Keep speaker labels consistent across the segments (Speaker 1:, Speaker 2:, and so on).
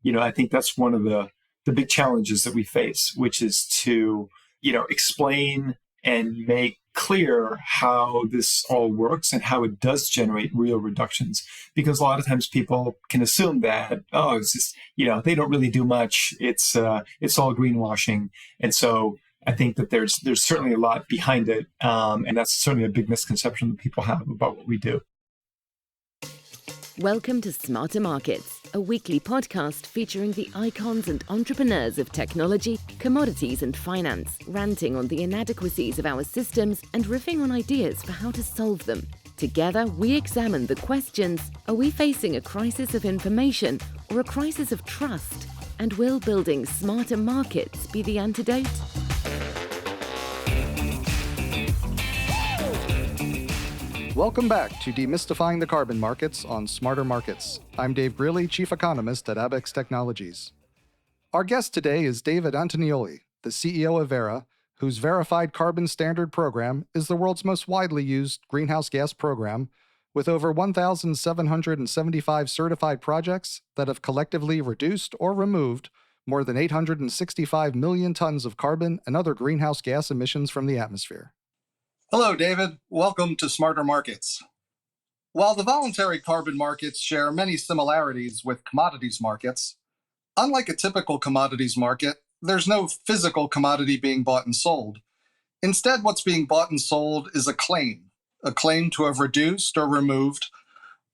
Speaker 1: I think that's one of the big challenges that we face, which is to, explain and make clear how this all works and how it does generate real reductions. Because a lot of times people can assume that, it's just, they don't really do much. It's all greenwashing. And so I think that there's certainly a lot behind it. And that's certainly a big misconception that people have about what we do.
Speaker 2: Welcome to Smarter Markets, a weekly podcast featuring the icons and entrepreneurs of technology, commodities and finance, ranting on the inadequacies of our systems and riffing on ideas for how to solve them. Together, we examine the questions, are we facing a crisis of information or a crisis of trust? And will building smarter markets be the antidote?
Speaker 3: Welcome back to Demystifying the Carbon Markets on Smarter Markets. I'm Dave Greely, Chief Economist at Abex Technologies. Our guest today is David Antoniloi, the CEO of Verra, whose Verified Carbon Standard program is the world's most widely used greenhouse gas program, with over 1,775 certified projects that have collectively reduced or removed more than 865 million tons of carbon and other greenhouse gas emissions from the atmosphere.
Speaker 4: Hello, David. Welcome to Smarter Markets. While the voluntary carbon markets share many similarities with commodities markets, unlike a typical commodities market, there's no physical commodity being bought and sold. Instead, what's being bought and sold is a claim to have reduced or removed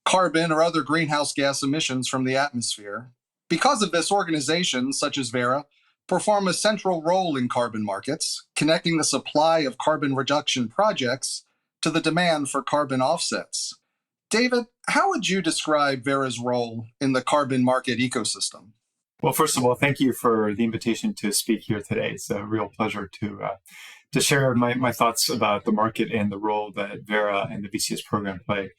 Speaker 4: carbon or other greenhouse gas emissions from the atmosphere. Because of this, organizations such as Verra perform a central role in carbon markets, connecting the supply of carbon reduction projects to the demand for carbon offsets. David, how would you describe Verra's role in the carbon market ecosystem?
Speaker 1: Well, first of all, thank you for the invitation to speak here today. It's a real pleasure to share my thoughts about the market and the role that Verra and the VCS program play.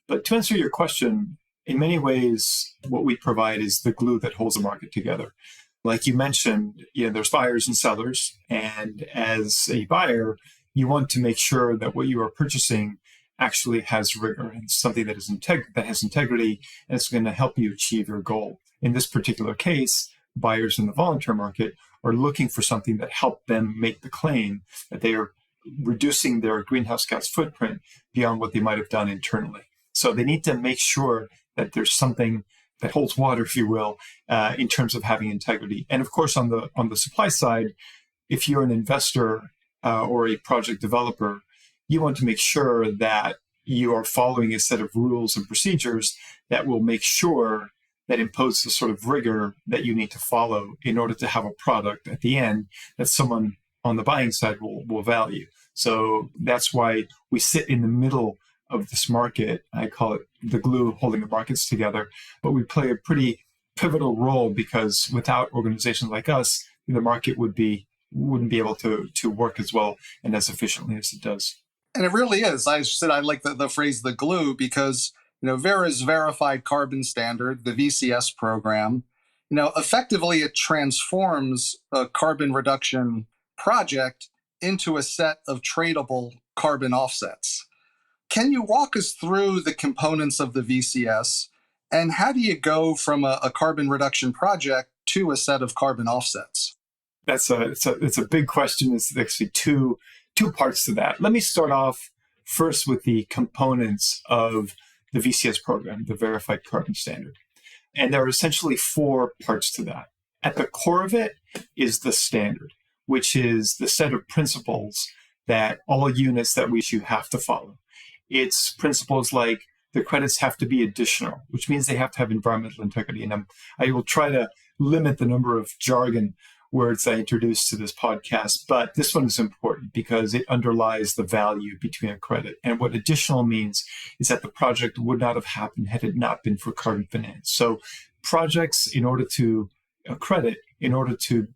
Speaker 1: But to answer your question, in many ways, what we provide is the glue that holds the market together. Like you mentioned, there's buyers and sellers. And as a buyer, you want to make sure that what you are purchasing actually has rigor and something that has integrity, and it's going to help you achieve your goal. In this particular case, buyers in the voluntary market are looking for something that helps them make the claim that they are reducing their greenhouse gas footprint beyond what they might have done internally. So they need to make sure that there's something that holds water, if you will, in terms of having integrity. And of course, on the supply side, if you're an investor or a project developer, you want to make sure that you are following a set of rules and procedures that will make sure that impose the sort of rigor that you need to follow in order to have a product at the end that someone on the buying side will value. So that's why we sit in the middle of this market. I call it the glue holding the markets together, but we play a pretty pivotal role because without organizations like us, the market wouldn't be able to work as well and as efficiently as it does.
Speaker 4: And it really is. I like the phrase the glue because, Verra's Verified Carbon Standard, the VCS program, effectively it transforms a carbon reduction project into a set of tradable carbon offsets. Can you walk us through the components of the VCS and how do you go from a carbon reduction project to a set of carbon offsets?
Speaker 1: It's a big question. There's actually two parts to that. Let me start off first with the components of the VCS program, the Verified Carbon Standard. And there are essentially four parts to that. At the core of it is the standard, which is the set of principles that all units that we issue have to follow. It's principles like the credits have to be additional, which means they have to have environmental integrity. And I will try to limit the number of jargon words I introduce to this podcast, but this one is important because it underlies the value between a credit. And what additional means is that the project would not have happened had it not been for carbon finance. So projects, in order to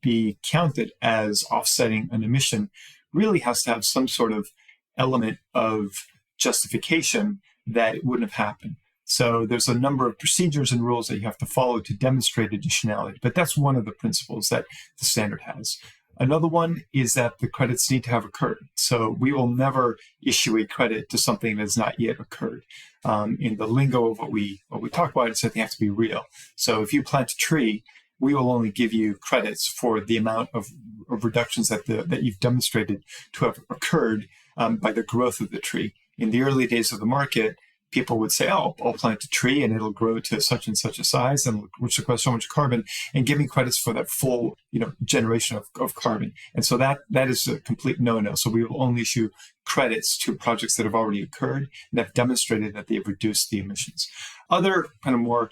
Speaker 1: be counted as offsetting an emission, really has to have some sort of element of justification that it wouldn't have happened. So there's a number of procedures and rules that you have to follow to demonstrate additionality, but that's one of the principles that the standard has. Another one is that the credits need to have occurred. So we will never issue a credit to something that has not yet occurred. In the lingo of what we talk about, it's that they have to be real. So if you plant a tree we will only give you credits for the amount of reductions that you've demonstrated to have occurred by the growth of the tree. In the early days of the market, people would say, oh, I'll plant a tree and it'll grow to such and such a size and which requires so much carbon, and give me credits for that full, generation of carbon. And so that is a complete no-no. So we will only issue credits to projects that have already occurred and have demonstrated that they've reduced the emissions. Other kind of more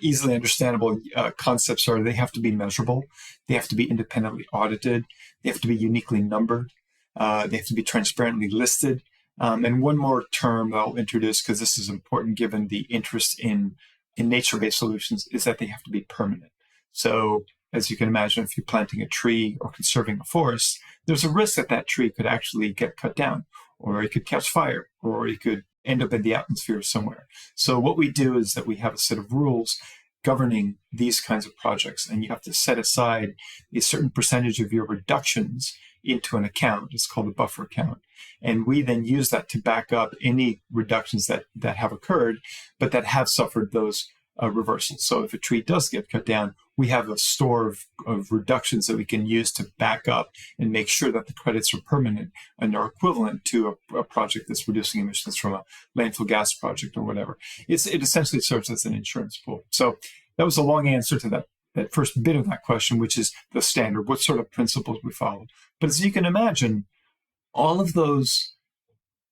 Speaker 1: easily understandable concepts are they have to be measurable, they have to be independently audited, they have to be uniquely numbered, they have to be transparently listed. And one more term I'll introduce, because this is important given the interest in nature-based solutions, is that they have to be permanent. So as you can imagine, if you're planting a tree or conserving a forest, there's a risk that that tree could actually get cut down, or it could catch fire, or it could end up in the atmosphere somewhere. So what we do is that we have a set of rules governing these kinds of projects, and you have to set aside a certain percentage of your reductions into an account. It's called a buffer account. And we then use that to back up any reductions that have occurred, but that have suffered those reversals. So if a tree does get cut down, we have a store of reductions that we can use to back up and make sure that the credits are permanent and are equivalent to a project that's reducing emissions from a landfill gas project or whatever. It essentially serves as an insurance pool. So that was a long answer to that first bit of that question, which is the standard, what sort of principles we follow. But as you can imagine, all of those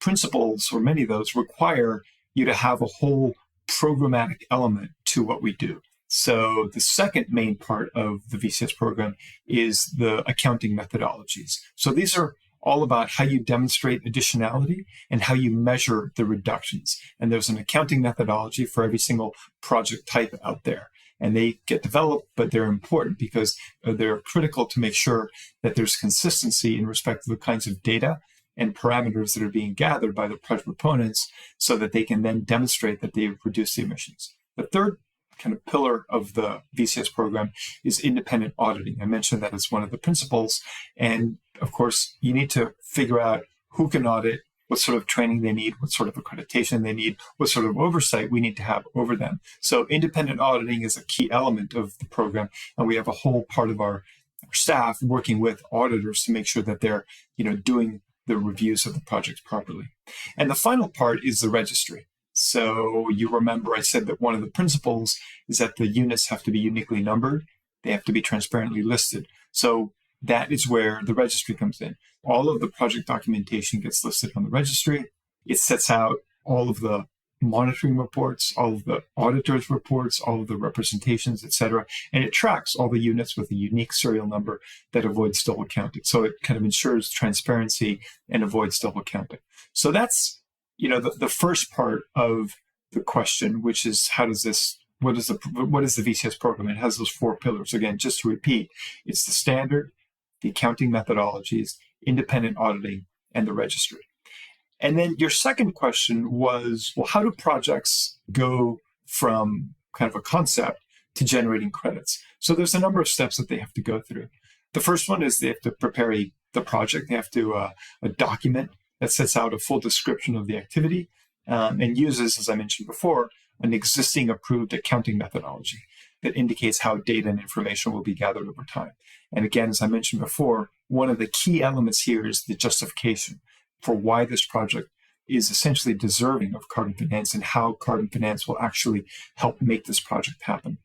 Speaker 1: principles, or many of those, require you to have a whole programmatic element to what we do. So the second main part of the VCS program is the accounting methodologies. So these are all about how you demonstrate additionality and how you measure the reductions. And there's an accounting methodology for every single project type out there. And they get developed, but they're important because they're critical to make sure that there's consistency in respect to the kinds of data and parameters that are being gathered by the project proponents so that they can then demonstrate that they've reduced the emissions. The third kind of pillar of the VCS program is independent auditing. I mentioned that as one of the principles. And of course, you need to figure out who can audit, what sort of training they need, what sort of accreditation they need, what sort of oversight we need to have over them. So independent auditing is a key element of the program. And we have a whole part of our staff working with auditors to make sure that they're, doing the reviews of the projects properly. And the final part is the registry. So you remember I said that one of the principles is that the units have to be uniquely numbered. They have to be transparently listed. So that is where the registry comes in. All of the project documentation gets listed on the registry. It sets out all of the monitoring reports, all of the auditors' reports, all of the representations, et cetera. And it tracks all the units with a unique serial number that avoids double counting. So it kind of ensures transparency and avoids double counting. So that's, the first part of the question, which is what is the VCS program? It has those four pillars. Again, just to repeat, it's the standard, the accounting methodologies, independent auditing, and the registry. And then your second question was, well, how do projects go from kind of a concept to generating credits? So there's a number of steps that they have to go through. The first one is they have to prepare the project. They have to a document that sets out a full description of the activity and uses, as I mentioned before, an existing approved accounting methodology that indicates how data and information will be gathered over time. And again, as I mentioned before, one of the key elements here is the justification for why this project is essentially deserving of carbon finance and how carbon finance will actually help make this project happen.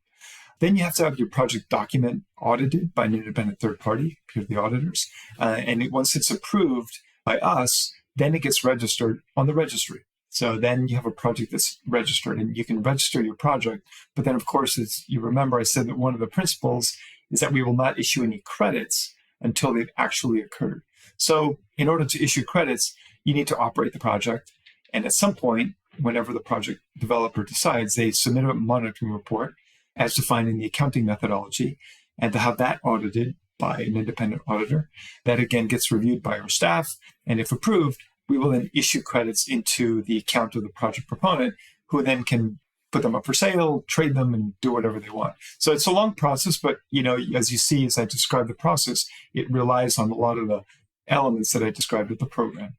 Speaker 1: Then you have to have your project document audited by an independent third party, the auditors. And once it's approved by us, then it gets registered on the registry. So then you have a project that's registered and you can register your project. But then, of course, you remember I said that one of the principles is that we will not issue any credits until they've actually occurred. So in order to issue credits, you need to operate the project. And at some point, whenever the project developer decides, they submit a monitoring report as defined in the accounting methodology, and to have that audited by an independent auditor. That again gets reviewed by our staff. And if approved, we will then issue credits into the account of the project proponent, who then can put them up for sale, trade them, and do whatever they want. So it's a long process, but as you see, as I describe the process, it relies on a lot of the elements that I described with the program.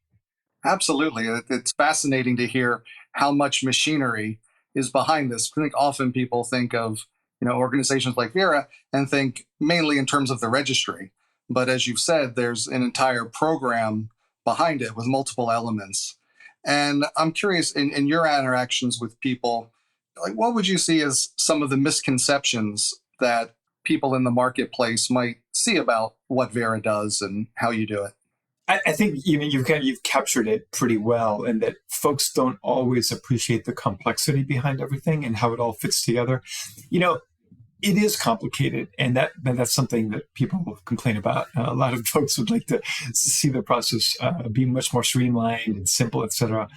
Speaker 4: Absolutely. It's fascinating to hear how much machinery is behind this. I think often people think of organizations like Verra and think mainly in terms of the registry. But as you've said, there's an entire program behind it with multiple elements. And I'm curious, in your interactions with people, like what would you see as some of the misconceptions that people in the marketplace might see about what Verra does and how you do it?
Speaker 1: I think you've captured it pretty well, and that folks don't always appreciate the complexity behind everything and how it all fits together. It is complicated, and that's something that people complain about. A lot of folks would like to see the process be much more streamlined and simple, etc.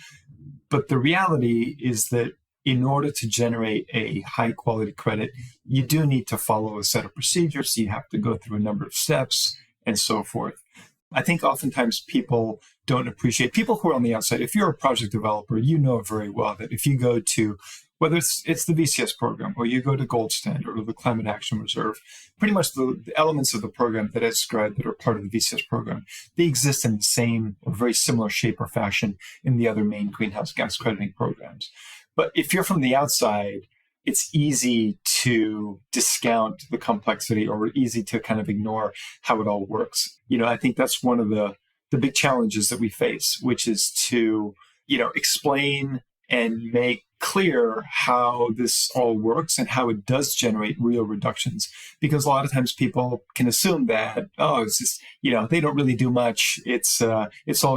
Speaker 1: But the reality is that in order to generate a high quality credit, you do need to follow a set of procedures. You have to go through a number of steps and so forth. I think oftentimes people don't appreciate, people who are on the outside, if you're a project developer, you know very well that if you go to, whether it's the VCS program or you go to Gold Standard or the Climate Action Reserve, pretty much the elements of the program that I described that are part of the VCS program, they exist in the same or very similar shape or fashion in the other main greenhouse gas crediting programs. But if you're from the outside, it's easy to discount the complexity or easy to kind of ignore how it all works. I think that's one of the big challenges that we face, which is to, explain and make clear how this all works and how it does generate real reductions. Because a lot of times people can assume that, it's just, they don't really do much. It's all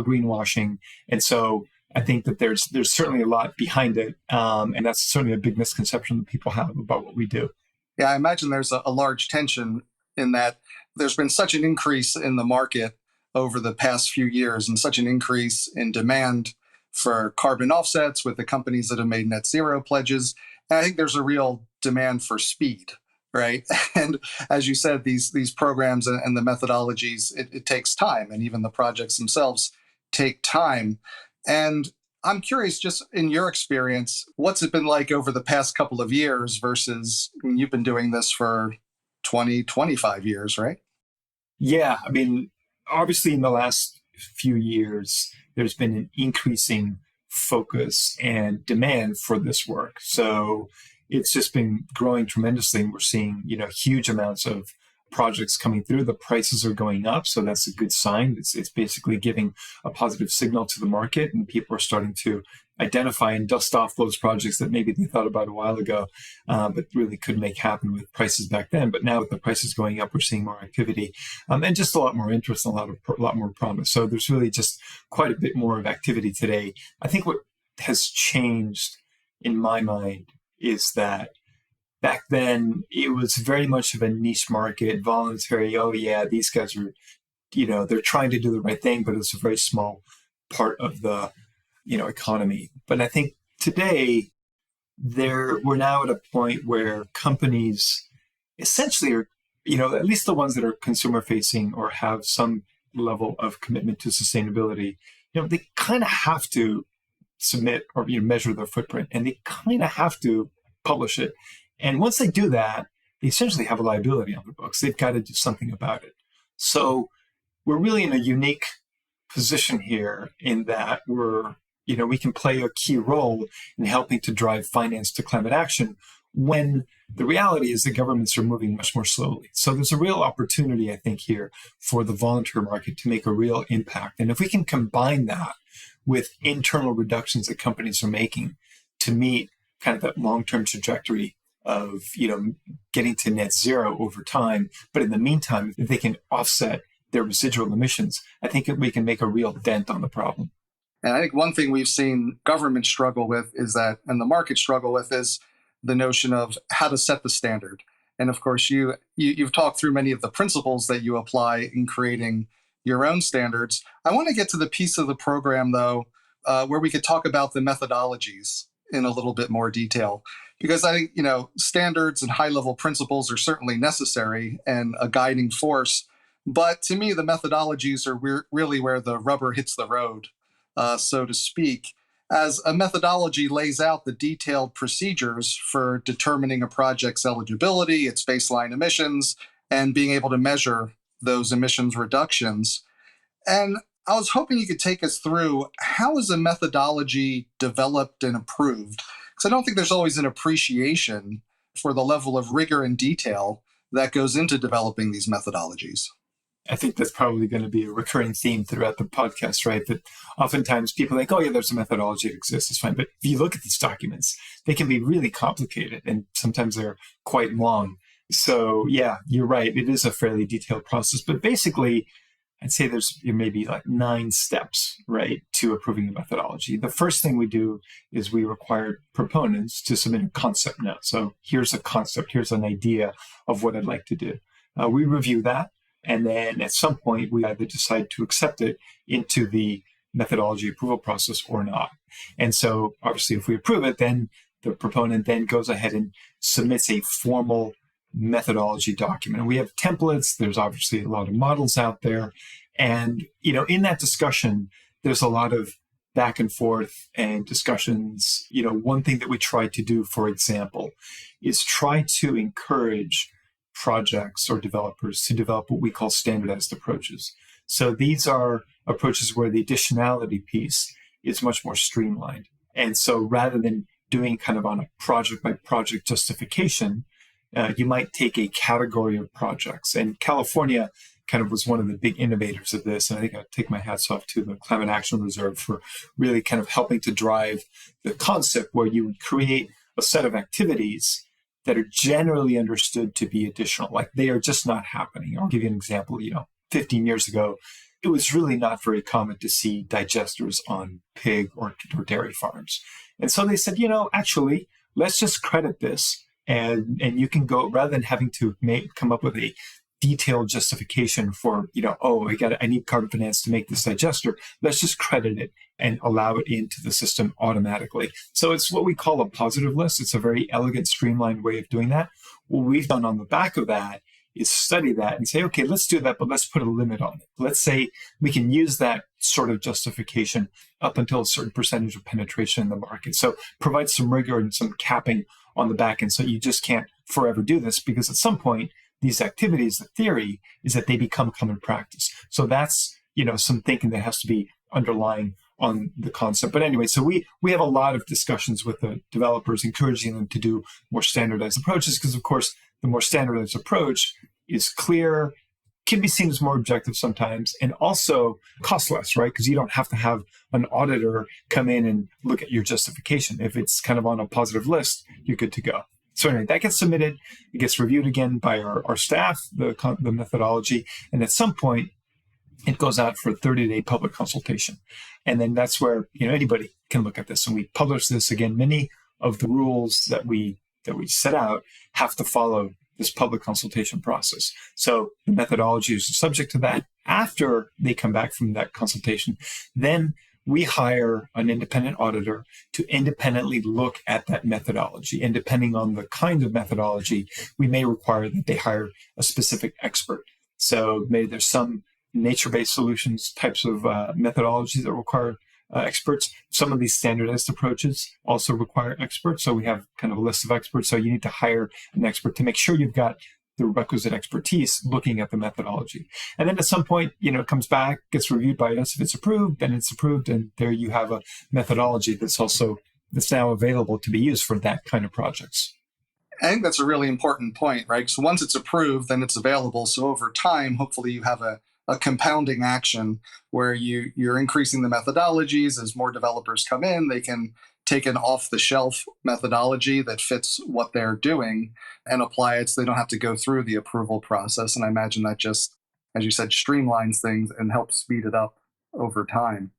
Speaker 1: greenwashing. And so I think that there's certainly a lot behind it. And that's certainly a big misconception that people have about what we do.
Speaker 4: Yeah, I imagine there's a large tension in that there's been such an increase in the market over the past few years and such an increase in demand for carbon offsets with the companies that have made net zero pledges. And I think there's a real demand for speed, right? And as you said, these programs and the methodologies, it takes time, and even the projects themselves take time. And I'm curious, just in your experience, what's it been like over the past couple of years versus, you've been doing this for 20, 25 years, right?
Speaker 1: Yeah, obviously in the last few years, there's been an increasing focus and demand for this work. So it's just been growing tremendously. And we're seeing, huge amounts of projects coming through. The prices are going up. So that's a good sign. It's basically giving a positive signal to the market, and people are starting to identify and dust off those projects that maybe they thought about a while ago, but really couldn't make happen with prices back then. But now with the prices going up, we're seeing more activity and just a lot more interest and a lot more promise. So there's really just quite a bit more of activity today. I think what has changed in my mind is that back then it was very much of a niche market, voluntary. Oh yeah, these guys are, they're trying to do the right thing, but it's a very small part of the economy. But I think today we're now at a point where companies essentially are, at least the ones that are consumer facing or have some level of commitment to sustainability, they kind of have to submit or measure their footprint, and they kind of have to publish it. And once they do that, they essentially have a liability on the books. They've got to do something about it. So we're really in a unique position here in that we can play a key role in helping to drive finance to climate action when the reality is the governments are moving much more slowly. So there's a real opportunity, I think, here for the volunteer market to make a real impact. And if we can combine that with internal reductions that companies are making to meet kind of that long-term trajectory of, getting to net zero over time, but in the meantime, if they can offset their residual emissions, I think we can make a real dent on the problem.
Speaker 4: And I think one thing we've seen government struggle with and the market struggle with is the notion of how to set the standard. And of course, you've talked through many of the principles that you apply in creating your own standards. I want to get to the piece of the program, though, where we could talk about the methodologies in a little bit more detail. Because I think, standards and high-level principles are certainly necessary and a guiding force. But to me, the methodologies are really where the rubber hits the road, so to speak, as a methodology lays out the detailed procedures for determining a project's eligibility, its baseline emissions, and being able to measure those emissions reductions. And I was hoping you could take us through, how is a methodology developed and approved? Because I don't think there's always an appreciation for the level of rigor and detail that goes into developing these methodologies?
Speaker 1: I think that's probably going to be a recurring theme throughout the podcast, right? That oftentimes people think, oh, yeah, there's a methodology that exists, it's fine. But if you look at these documents, they can be really complicated and sometimes they're quite long. So yeah, you're right. It is a fairly detailed process, but basically I'd say there's maybe like 9 steps, right, to approving the methodology. The first thing we do is we require proponents to submit a concept note. So here's a concept, here's an idea of what I'd like to do. We review that. And then at some point, we either decide to accept it into the methodology approval process or not. And so obviously, if we approve it, then the proponent then goes ahead and submits a formal methodology document. And we have templates. There's obviously a lot of models out there. And, in that discussion, there's a lot of back and forth and discussions. One thing that we try to do, for example, is try to encourage projects or developers to develop what we call standardized approaches. So these are approaches where the additionality piece is much more streamlined. And so rather than doing kind of on a project by project justification, you might take a category of projects. And California kind of was one of the big innovators of this. And I think I take my hats off to the Climate Action Reserve for really kind of helping to drive the concept where you would create a set of activities that are generally understood to be additional, like they are just not happening. I'll give you an example. 15 years ago, it was really not very common to see digesters on pig or dairy farms. And so they said, actually, let's just credit this. And you can go, rather than having to come up with a detailed justification for, I need carbon finance to make this digester. Let's just credit it and allow it into the system automatically. So it's what we call a positive list. It's a very elegant, streamlined way of doing that. What we've done on the back of that is study that and say, okay, let's do that, but let's put a limit on it. Let's say we can use that sort of justification up until a certain percentage of penetration in the market. So provide some rigor and some capping on the back end. So you just can't forever do this, because at some point, these activities, the theory is that they become common practice. So that's, some thinking that has to be underlying on the concept. But anyway, so we have a lot of discussions with the developers, encouraging them to do more standardized approaches, because of course, the more standardized approach is clear, can be seen as more objective sometimes, and also cost less, right? Because you don't have to have an auditor come in and look at your justification. If it's kind of on a positive list, you're good to go. So anyway, that gets submitted. It gets reviewed again by our staff, the methodology. And at some point, it goes out for a 30-day public consultation. And then that's where anybody can look at this. And we publish this again. Many of the rules that we set out have to follow this public consultation process. So the methodology is subject to that. After they come back from that consultation, then we hire an independent auditor to independently look at that methodology. And depending on the kind of methodology, we may require that they hire a specific expert. So maybe there's some nature-based solutions types of methodologies that require experts. Some of these standardized approaches also require experts. So we have kind of a list of experts. So you need to hire an expert to make sure you've got the requisite expertise looking at the methodology. And then at some point, it comes back, gets reviewed by us. If it's approved, then it's approved. And there you have a methodology that's now available to be used for that kind of projects.
Speaker 4: I think that's a really important point, right? So once it's approved, then it's available. So over time, hopefully you have a compounding action where you're increasing the methodologies. As more developers come in, they can take an off-the-shelf methodology that fits what they're doing and apply it so they don't have to go through the approval process. And I imagine that just, as you said, streamlines things and helps speed it up over time.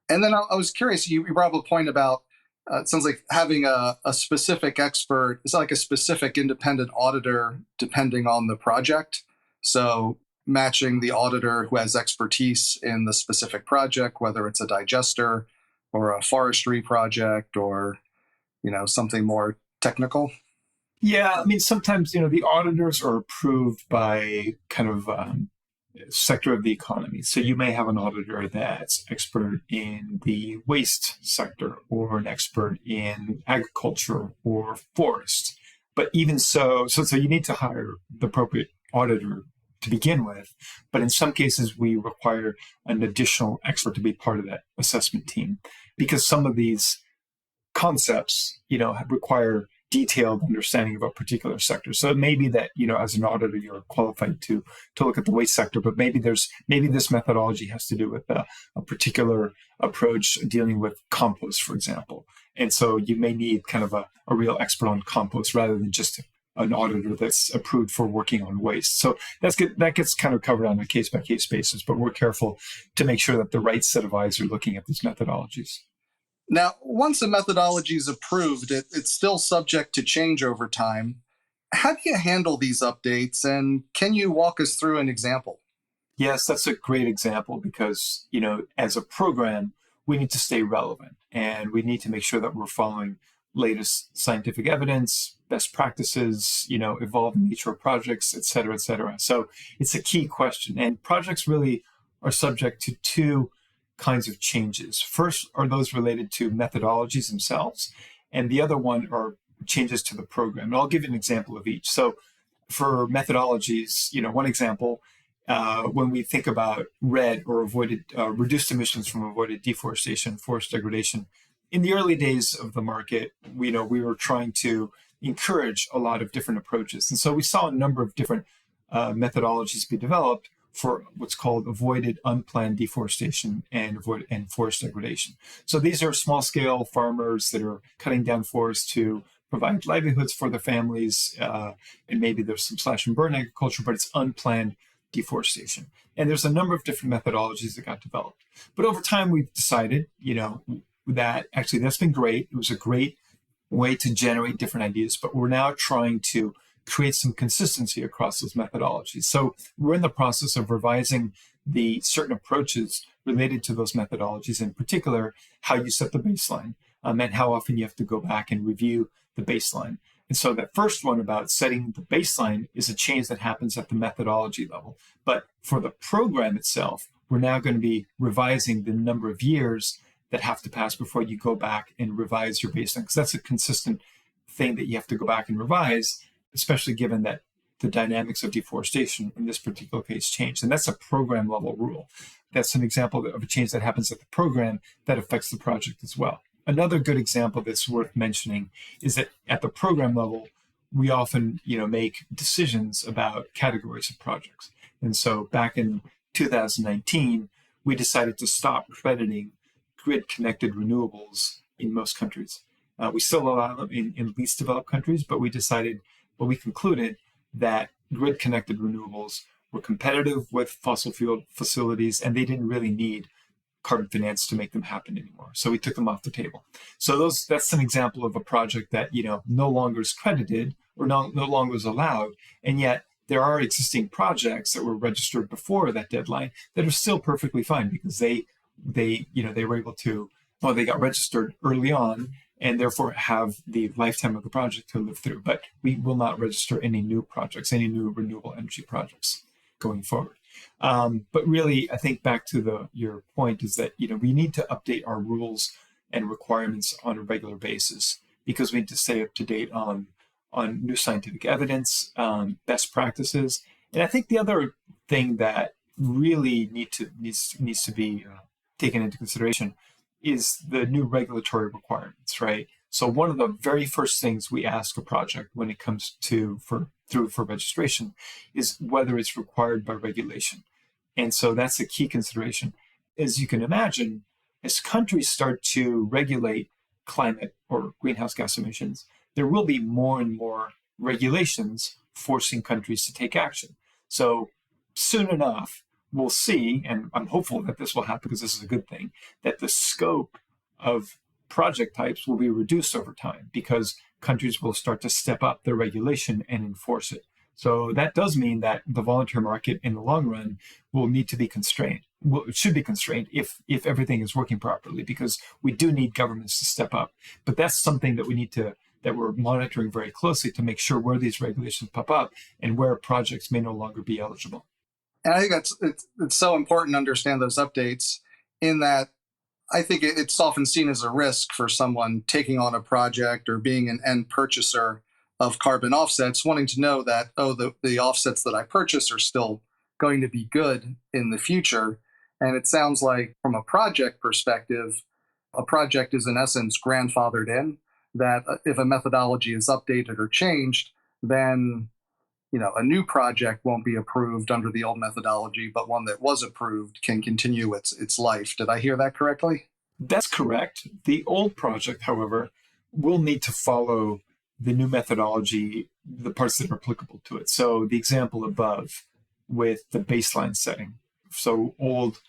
Speaker 4: And then I was curious, you brought up a point about, it sounds like having a specific expert, it's like a specific independent auditor depending on the project. So matching the auditor who has expertise in the specific project, whether it's a digester or a forestry project or, something more technical.
Speaker 1: Yeah, I mean, sometimes, the auditors are approved by kind of sector of the economy. So you may have an auditor that's expert in the waste sector or an expert in agriculture or forest. But even so you need to hire the appropriate auditor to begin with. But in some cases, we require an additional expert to be part of that assessment team, because some of these concepts, require detailed understanding of a particular sector. So it may be that, as an auditor, you're qualified to look at the waste sector, but maybe this methodology has to do with a particular approach dealing with compost, for example. And so you may need kind of a real expert on compost rather than just an auditor that's approved for working on waste. So that gets kind of covered on a case-by-case basis, but we're careful to make sure that the right set of eyes are looking at these methodologies.
Speaker 4: Now, once a methodology is approved, it's still subject to change over time. How do you handle these updates, and can you walk us through an example?
Speaker 1: Yes, that's a great example because, as a program, we need to stay relevant and we need to make sure that we're following latest scientific evidence, best practices, evolving nature of projects, et cetera, et cetera. So it's a key question. And projects really are subject to two kinds of changes. First are those related to methodologies themselves, and the other one are changes to the program. And I'll give you an example of each. So for methodologies, one example, when we think about RED or reduced emissions from avoided deforestation, forest degradation, in the early days of the market, we were trying to encourage a lot of different approaches. And so we saw a number of different methodologies be developed for what's called avoided unplanned deforestation and forest degradation. So these are small-scale farmers that are cutting down forests to provide livelihoods for their families, and maybe there's some slash and burn agriculture, but it's unplanned deforestation. And there's a number of different methodologies that got developed. But over time, we've decided, that actually that's been great. It was a great way to generate different ideas, but we're now trying to create some consistency across those methodologies. So we're in the process of revising the certain approaches related to those methodologies, in particular, how you set the baseline, and how often you have to go back and review the baseline. And so that first one about setting the baseline is a change that happens at the methodology level. But for the program itself, we're now going to be revising the number of years that have to pass before you go back and revise your baseline, because that's a consistent thing that you have to go back and revise, especially given that the dynamics of deforestation in this particular case changed. And that's a program level rule. That's an example of a change that happens at the program that affects the project as well. Another good example that's worth mentioning is that at the program level, we often, make decisions about categories of projects. And so back in 2019, we decided to stop crediting grid-connected renewables in most countries. We still allow them in least developed countries, but we concluded that grid-connected renewables were competitive with fossil fuel facilities, and they didn't really need carbon finance to make them happen anymore. So we took them off the table. So that's an example of a project that, no longer is credited or no longer is allowed. And yet there are existing projects that were registered before that deadline that are still perfectly fine because they were able to, they got registered early on and therefore have the lifetime of the project to live through. But we will not register any new projects, any new renewable energy projects going forward. But really, I think back to your point is that, we need to update our rules and requirements on a regular basis because we need to stay up to date on new scientific evidence, best practices. And I think the other thing that really needs to be taken into consideration is the new regulatory requirements, right? So one of the very first things we ask a project when it comes for registration is whether it's required by regulation. And so that's a key consideration. As you can imagine, as countries start to regulate climate or greenhouse gas emissions, there will be more and more regulations forcing countries to take action. So soon enough, we'll see, and I'm hopeful that this will happen because this is a good thing, that the scope of project types will be reduced over time because countries will start to step up their regulation and enforce it. So that does mean that the volunteer market in the long run will need to be constrained. Well, it should be constrained if everything is working properly because we do need governments to step up. But that's something that that we're monitoring very closely to make sure where these regulations pop up and where projects may no longer be eligible.
Speaker 4: And I think it's so important to understand those updates in that I think it's often seen as a risk for someone taking on a project or being an end purchaser of carbon offsets, wanting to know that, the offsets that I purchase are still going to be good in the future. And it sounds like from a project perspective, a project is in essence grandfathered in. that if a methodology is updated or changed, then a new project won't be approved under the old methodology, but one that was approved can continue its life. Did I hear that correctly?
Speaker 1: That's correct. The old project, however, will need to follow the new methodology, the parts that are applicable to it. So the example above with the baseline setting. So old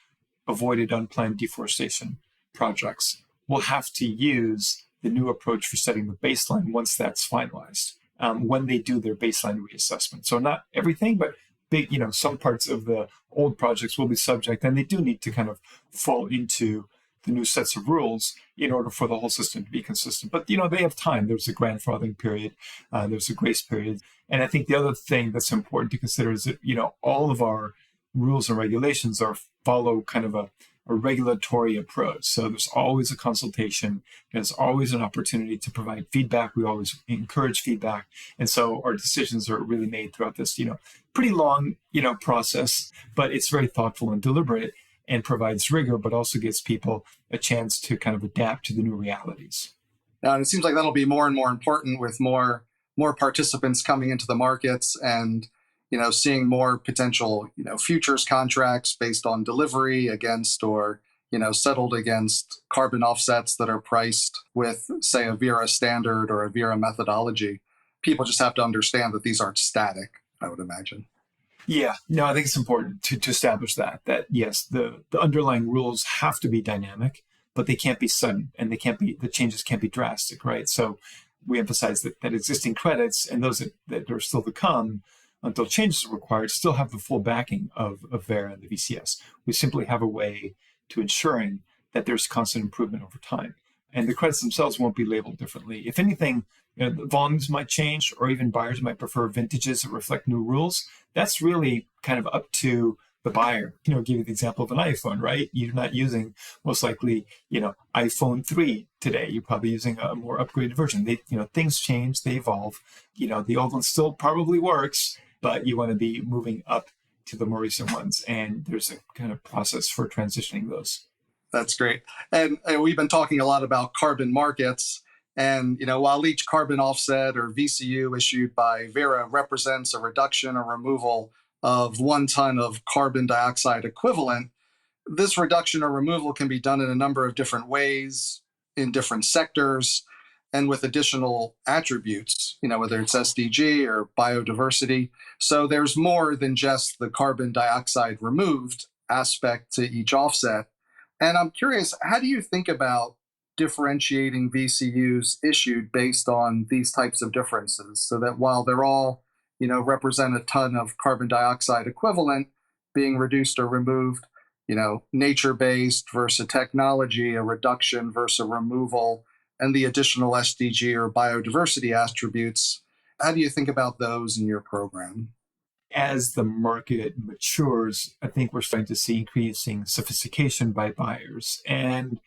Speaker 1: avoided unplanned deforestation projects will have to use the new approach for setting the baseline once that's finalized, when they do their baseline reassessment. So not everything, but big, some parts of the old projects will be subject, and they do need to kind of fall into the new sets of rules in order for the whole system to be consistent. But, they have time. There's a grandfathering period. There's a grace period. And I think the other thing that's important to consider is that, all of our rules and regulations follow kind of a regulatory approach. So there's always a consultation. There's always an opportunity to provide feedback. We always encourage feedback. And so our decisions are really made throughout this, pretty long, process, but it's very thoughtful and deliberate and provides rigor, but also gives people a chance to kind of adapt to the new realities.
Speaker 4: And it seems like that'll be more and more important with more participants coming into the markets and seeing more potential, futures contracts based on delivery against or, settled against carbon offsets that are priced with, say, a Verra standard or a Verra methodology. People just have to understand that these aren't static, I would imagine.
Speaker 1: Yeah, no, I think it's important to establish that yes, the underlying rules have to be dynamic, but they can't be sudden, and the changes can't be drastic, right? So we emphasize that existing credits and those that are still to come until changes are required still have the full backing of Verra and the VCS. We simply have a way to ensuring that there's constant improvement over time. And the credits themselves won't be labeled differently. If anything, the volumes might change, or even buyers might prefer vintages that reflect new rules. That's really kind of up to the buyer. Give you the example of an iPhone, right? You're not using, most likely, iPhone 3 today. You're probably using a more upgraded version. Things change, they evolve. The old one still probably works, but you want to be moving up to the more recent ones. And there's a kind of process for transitioning those.
Speaker 4: That's great. And we've been talking a lot about carbon markets. And, while each carbon offset or VCU issued by Verra represents a reduction or removal of 1 ton of carbon dioxide equivalent, this reduction or removal can be done in a number of different ways, in different sectors, and with additional attributes, whether it's SDG or biodiversity. So there's more than just the carbon dioxide removed aspect to each offset. And I'm curious, how do you think about differentiating VCUs issued based on these types of differences, so that while they're all, represent a ton of carbon dioxide equivalent being reduced or removed, nature-based versus technology, a reduction versus a removal, and the additional SDG or biodiversity attributes, how do you think about those in your program?
Speaker 1: As the market matures, I think we're starting to see increasing sophistication by buyers, and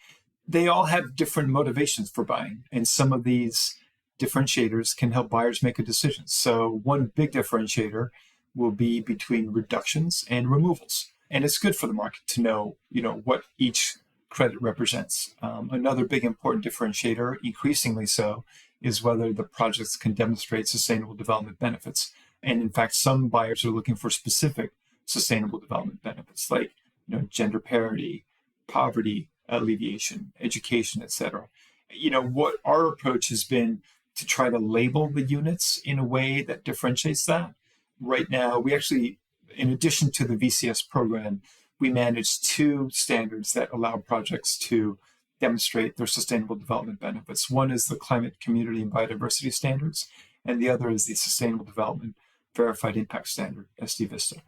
Speaker 1: they all have different motivations for buying. And some of these differentiators can help buyers make a decision. So one big differentiator will be between reductions and removals. And it's good for the market to know, what each credit represents. Another big important differentiator, increasingly so, is whether the projects can demonstrate sustainable development benefits. And in fact, some buyers are looking for specific sustainable development benefits, like gender parity, poverty alleviation, education, etc. What our approach has been to try to label the units in a way that differentiates that. Right now, we actually, in addition to the VCS program, we manage 2 standards that allow projects to demonstrate their sustainable development benefits. One is the Climate, Community, and Biodiversity Standards, and the other is the Sustainable Development Verified Impact Standard, SD-VISTA.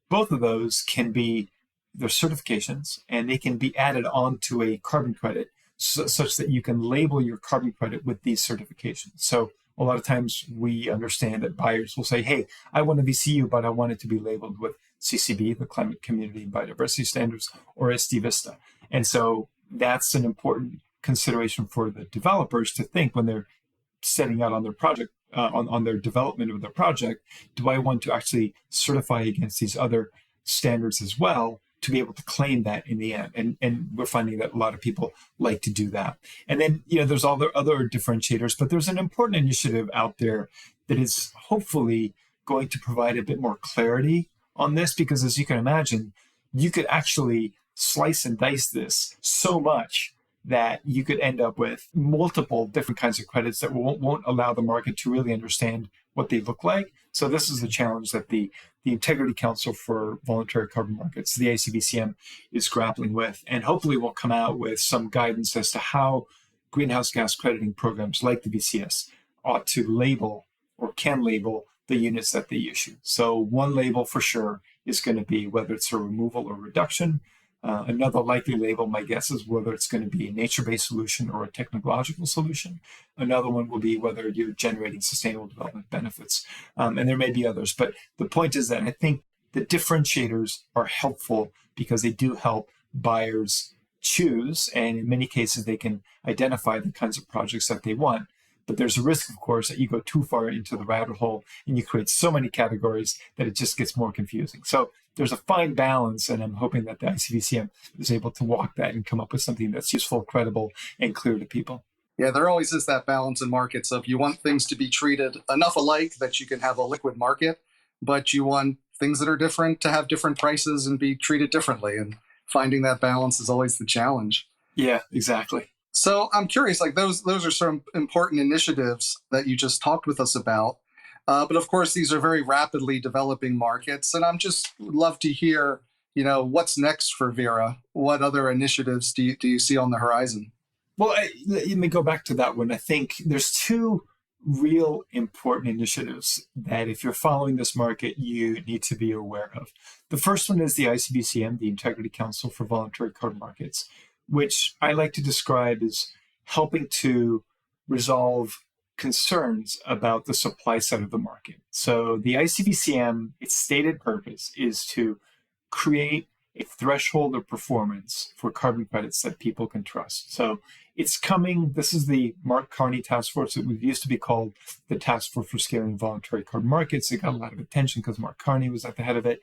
Speaker 1: Both of those can be their certifications, and they can be added on to a carbon credit such that you can label your carbon credit with these certifications. So a lot of times we understand that buyers will say, hey, I want a VCU, but I want it to be labeled with CCB, the Climate, Community, and Biodiversity Standards, or SD-VISTA. And so that's an important consideration for the developers to think when they're setting out on their project, on their development of their project. Do I want to actually certify against these other standards as well to be able to claim that in the end. And we're finding that a lot of people like to do that. And then, there's all the other differentiators, but there's an important initiative out there that is hopefully going to provide a bit more clarity on this, because as you can imagine, you could actually slice and dice this so much that you could end up with multiple different kinds of credits that won't allow the market to really understand what they look like. So this is the challenge that the Integrity Council for Voluntary Carbon Markets, the ICVCM, is grappling with, and hopefully will come out with some guidance as to how greenhouse gas crediting programs like the VCS ought to label or can label the units that they issue. So one label for sure is going to be whether it's a removal or reduction. Another likely label, my guess, is whether it's going to be a nature-based solution or a technological solution. Another one will be whether you're generating sustainable development benefits. And there may be others. But the point is that I think the differentiators are helpful because they do help buyers choose. And in many cases, they can identify the kinds of projects that they want. But there's a risk, of course, that you go too far into the rabbit hole and you create so many categories that it just gets more confusing. So there's a fine balance, and I'm hoping that the ICVCM is able to walk that and come up with something that's useful, credible, and clear to people.
Speaker 4: Yeah, there always is that balance in markets of you want things to be treated enough alike that you can have a liquid market, but you want things that are different to have different prices and be treated differently. And finding that balance is always the challenge.
Speaker 1: Yeah, exactly.
Speaker 4: So I'm curious, like those are some important initiatives that you just talked with us about. But of course, these are very rapidly developing markets. And I'm just love to hear, what's next for Verra? What other initiatives do you see on the horizon?
Speaker 1: Well, let me go back to that one. I think there's two real important initiatives that if you're following this market, you need to be aware of. The first one is the ICVCM, the Integrity Council for Voluntary Carbon Markets, which I like to describe as helping to resolve concerns about the supply side of the market. So the ICVCM, its stated purpose is to create a threshold of performance for carbon credits that people can trust. So it's coming. This is the Mark Carney task force. It used to be called the Task Force for Scaling Voluntary Carbon Markets. It got a lot of attention because Mark Carney was at the head of it.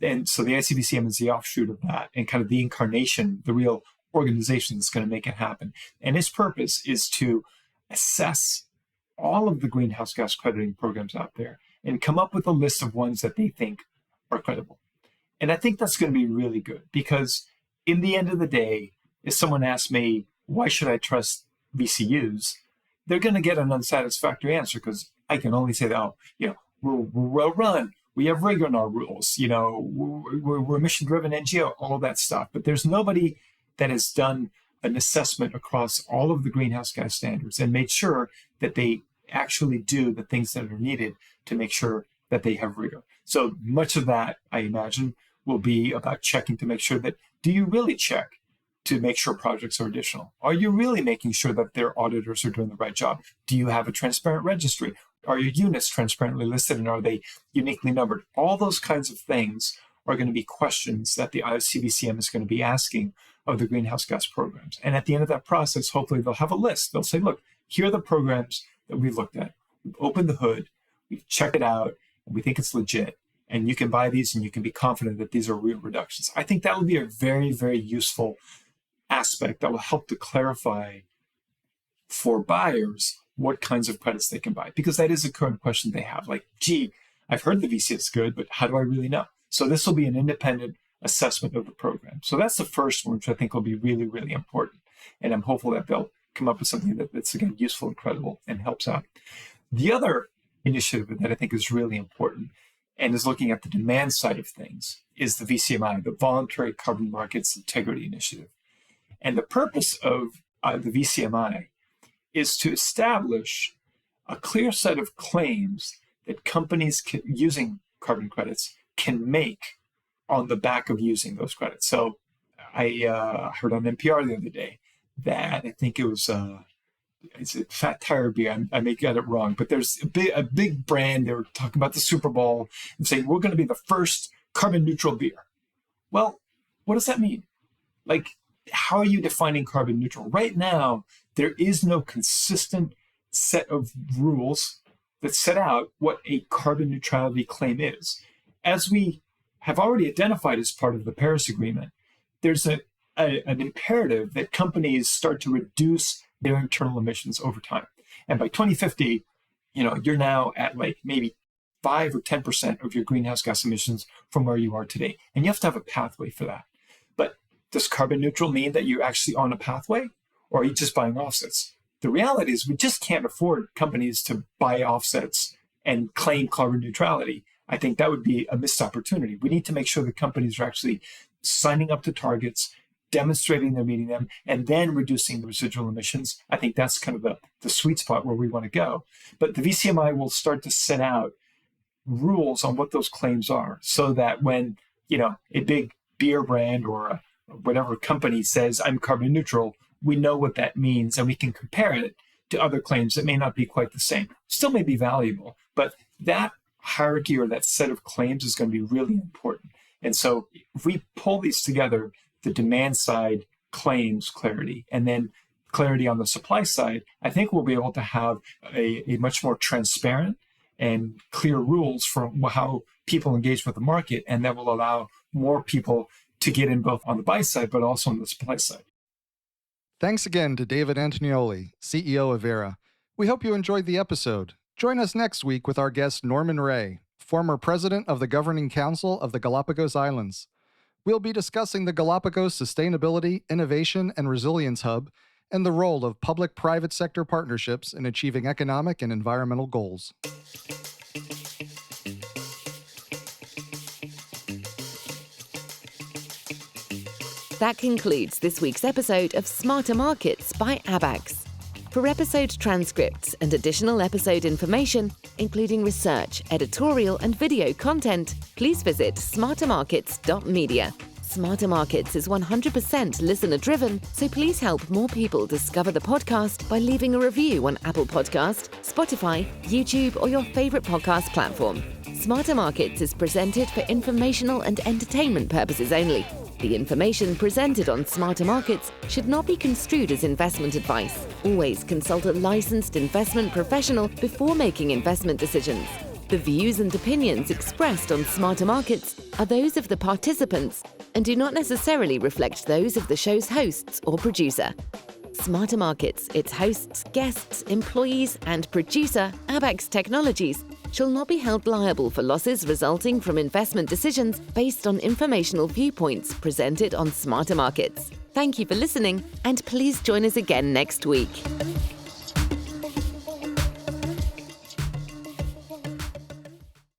Speaker 1: And so the ICVCM is the offshoot of that and kind of the incarnation, the real organization that's going to make it happen. And its purpose is to assess all of the greenhouse gas crediting programs out there and come up with a list of ones that they think are credible. And I think that's going to be really good because in the end of the day, if someone asks me, why should I trust VCUs? They're going to get an unsatisfactory answer because I can only say that, we're well run. We have rigor in our rules. We're mission-driven NGO, all that stuff. But there's nobody that has done an assessment across all of the greenhouse gas standards and made sure that they actually do the things that are needed to make sure that they have rigor. So much of that, I imagine, will be about checking to make sure that, do you really check to make sure projects are additional? Are you really making sure that their auditors are doing the right job? Do you have a transparent registry? Are your units transparently listed and are they uniquely numbered? All those kinds of things are going to be questions that the ICVCM is going to be asking of the greenhouse gas programs. And at the end of that process, hopefully they'll have a list. They'll say, look, here are the programs that we've looked at. We've opened the hood, we've checked it out, and we think it's legit. And you can buy these and you can be confident that these are real reductions. I think that will be a very, very useful aspect that will help to clarify for buyers what kinds of credits they can buy. Because that is a current question they have. Like, gee, I've heard the VC is good, but how do I really know? So this will be an independent assessment of the program. So that's the first one, which I think will be really, really important. And I'm hopeful that they'll come up with something that's, again, useful and credible and helps out. The other initiative that I think is really important and is looking at the demand side of things is the VCMI, the Voluntary Carbon Markets Integrity Initiative. And the purpose of the VCMI is to establish a clear set of claims that companies using carbon credits can make on the back of using those credits. So I heard on NPR the other day that I think it was is it Fat Tire Beer? I may get it wrong, but there's a big brand. They were talking about the Super Bowl and saying, we're going to be the first carbon neutral beer. Well, what does that mean? Like, how are you defining carbon neutral? Right now, there is no consistent set of rules that set out what a carbon neutrality claim is. As we have already identified as part of the Paris Agreement, there's an imperative that companies start to reduce their internal emissions over time. And by 2050, you're now at like maybe 5 or 10% of your greenhouse gas emissions from where you are today. And you have to have a pathway for that. But does carbon neutral mean that you're actually on a pathway, or are you just buying offsets? The reality is we just can't afford companies to buy offsets and claim carbon neutrality. I think that would be a missed opportunity. We need to make sure that companies are actually signing up to targets, demonstrating they're meeting them, and then reducing the residual emissions. I think that's kind of the sweet spot where we want to go. But the VCMI will start to set out rules on what those claims are, so that when a big beer brand or whatever company says I'm carbon neutral, we know what that means, and we can compare it to other claims that may not be quite the same. Still may be valuable, but that hierarchy or that set of claims is going to be really important. And so if we pull these together, the demand side claims clarity, and then clarity on the supply side, I think we'll be able to have a much more transparent and clear rules for how people engage with the market, and that will allow more people to get in both on the buy side, but also on the supply side.
Speaker 3: Thanks again to David Antoniloi, CEO of Verra. We hope you enjoyed the episode. Join us next week with our guest Norman Ray, former president of the Governing Council of the Galapagos Islands. We'll be discussing the Galapagos Sustainability, Innovation, and Resilience Hub and the role of public-private sector partnerships in achieving economic and environmental goals.
Speaker 2: That concludes this week's episode of Smarter Markets by Abax. For episode transcripts and additional episode information, including research, editorial, and video content, please visit smartermarkets.media. Smarter Markets is 100% listener-driven, so please help more people discover the podcast by leaving a review on Apple Podcast, Spotify, YouTube, or your favorite podcast platform. Smarter Markets is presented for informational and entertainment purposes only. The information presented on Smarter Markets should not be construed as investment advice. Always consult a licensed investment professional before making investment decisions. The views and opinions expressed on Smarter Markets are those of the participants and do not necessarily reflect those of the show's hosts or producer. Smarter Markets, its hosts, guests, employees, and producer, Abax Technologies, shall not be held liable for losses resulting from investment decisions based on informational viewpoints presented on Smarter Markets. Thank you for listening, and please join us again next week.